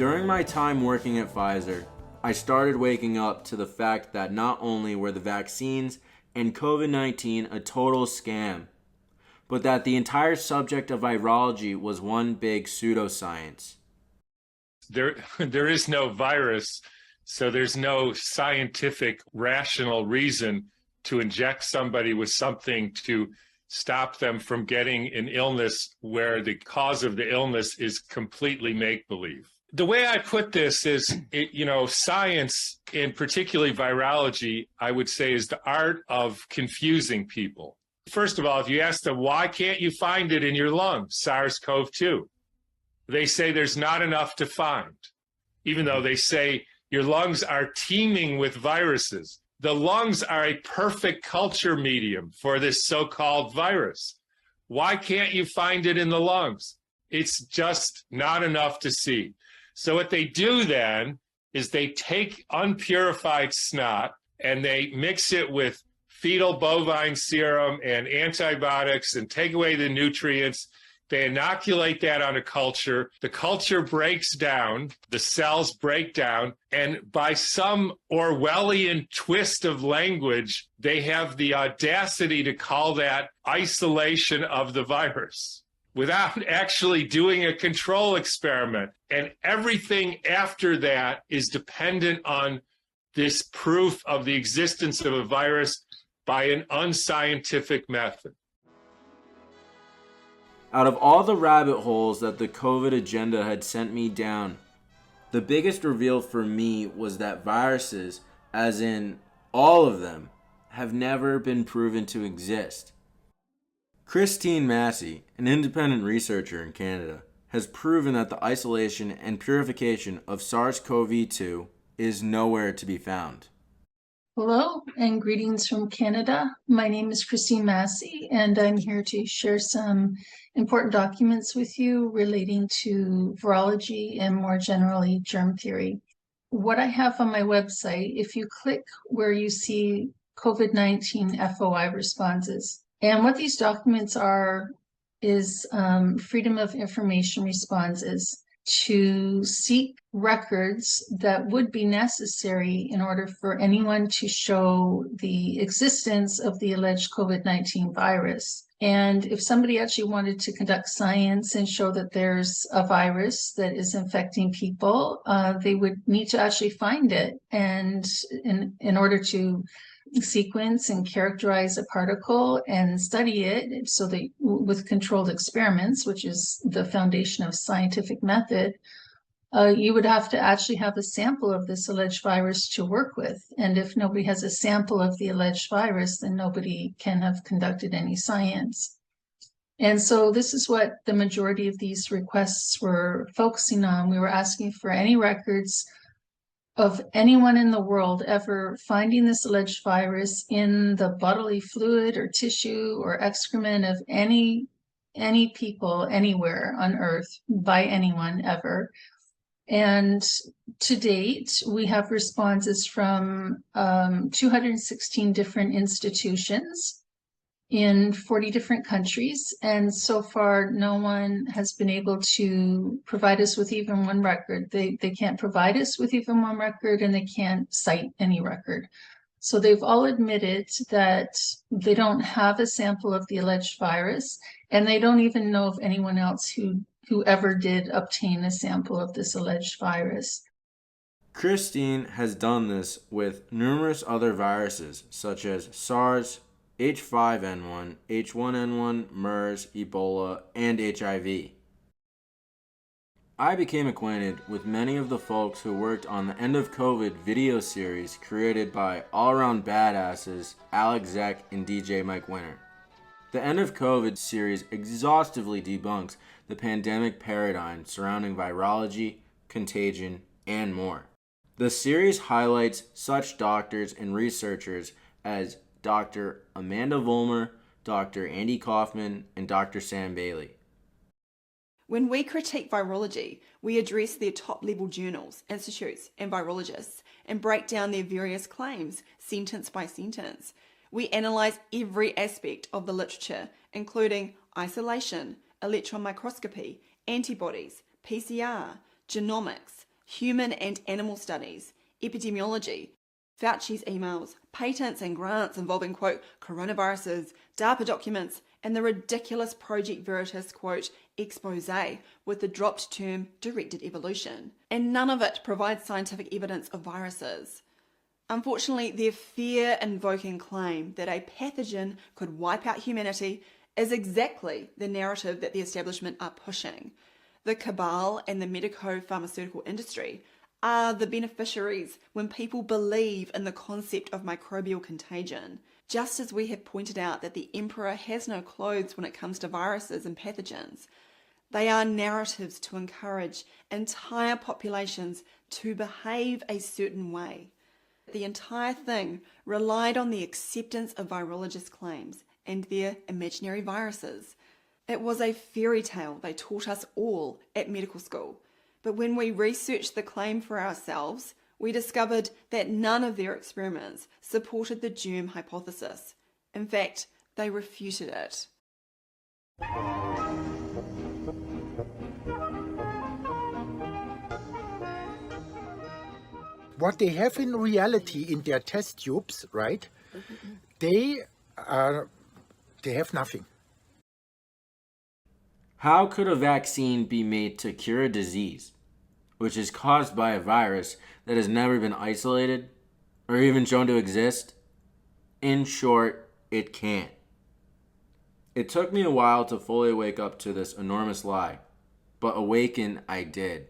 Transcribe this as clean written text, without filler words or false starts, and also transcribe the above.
During my time working at Pfizer, I started waking up to the fact that not only were the vaccines and COVID-19 a total scam, but that the entire subject of virology was one big pseudoscience. There is no virus, so there's no scientific, rational reason to inject somebody with something to stop them from getting an illness where the cause of the illness is completely make-believe. The way I put this is, science, and particularly virology, I would say, is the art of confusing people. First of all, if you ask them, why can't you find it in your lungs, SARS-CoV-2? They say there's not enough to find, even though they say your lungs are teeming with viruses. The lungs are a perfect culture medium for this so-called virus. Why can't you find it in the lungs? It's just not enough to see. So what they do then is they take unpurified snot and they mix it with fetal bovine serum and antibiotics and take away the nutrients. They inoculate that on a culture. The culture breaks down, the cells break down, and by some Orwellian twist of language, they have the audacity to call that isolation of the virus without actually doing a control experiment. And everything after that is dependent on this proof of the existence of a virus by an unscientific method. Out of all the rabbit holes that the COVID agenda had sent me down, the biggest reveal for me was that viruses, as in all of them, have never been proven to exist. Christine Massey, an independent researcher in Canada, has proven that the isolation and purification of SARS-CoV-2 is nowhere to be found. Hello and greetings from Canada. My name is Christine Massey and I'm here to share some important documents with you relating to virology and more generally germ theory. What I have on my website, if you click where you see COVID-19 FOI responses, and what these documents are is freedom of information responses to seek records that would be necessary in order for anyone to show the existence of the alleged COVID-19 virus. And if somebody actually wanted to conduct science and show that there's a virus that is infecting people, they would need to actually find it. And in order to sequence and characterize a particle and study it so that with controlled experiments, which is the foundation of scientific method, you would have to actually have a sample of this alleged virus to work with. And if nobody has a sample of the alleged virus, then nobody can have conducted any science. And so this is what the majority of these requests were focusing on. We were asking for any records of anyone in the world ever finding this alleged virus in the bodily fluid or tissue or excrement of any people anywhere on Earth by anyone ever. And to date, we have responses from 216 different institutions in 40 different countries. And so far, no one has been able to provide us with even one record. They can't provide us with even one record, and they can't cite any record. So they've all admitted that they don't have a sample of the alleged virus, and they don't even know of anyone else who ever did obtain a sample of this alleged virus. Christine has done this with numerous other viruses such as SARS, H5N1, H1N1, MERS, Ebola, and HIV. I became acquainted with many of the folks who worked on the End of COVID video series created by all-around badasses Alex Zek and DJ Mike Winter. The End of COVID series exhaustively debunks the pandemic paradigm surrounding virology, contagion, and more. The series highlights such doctors and researchers as Dr. Amanda Vollmer, Dr. Andy Kaufman, and Dr. Sam Bailey. When we critique virology, we address their top-level journals, institutes, and virologists and break down their various claims, sentence by sentence. We analyse every aspect of the literature, including isolation, electron microscopy, antibodies, PCR, genomics, human and animal studies, epidemiology, Fauci's emails, patents and grants involving, quote, coronaviruses, DARPA documents, and the ridiculous Project Veritas, quote, expose with the dropped term directed evolution. And none of it provides scientific evidence of viruses. Unfortunately, their fear-invoking claim that a pathogen could wipe out humanity is exactly the narrative that the establishment are pushing. The cabal and the medico-pharmaceutical industry are the beneficiaries when people believe in the concept of microbial contagion. Just as we have pointed out that the emperor has no clothes when it comes to viruses and pathogens, they are narratives to encourage entire populations to behave a certain way. The entire thing relied on the acceptance of virologist claims and their imaginary viruses. It was a fairy tale they taught us all at medical school. But when we researched the claim for ourselves, we discovered that none of their experiments supported the germ hypothesis. In fact, they refuted it. What they have in reality in their test tubes, right? They have nothing. How could a vaccine be made to cure a disease, which is caused by a virus that has never been isolated or even shown to exist? In short, it can't. It took me a while to fully wake up to this enormous lie, but awaken I did.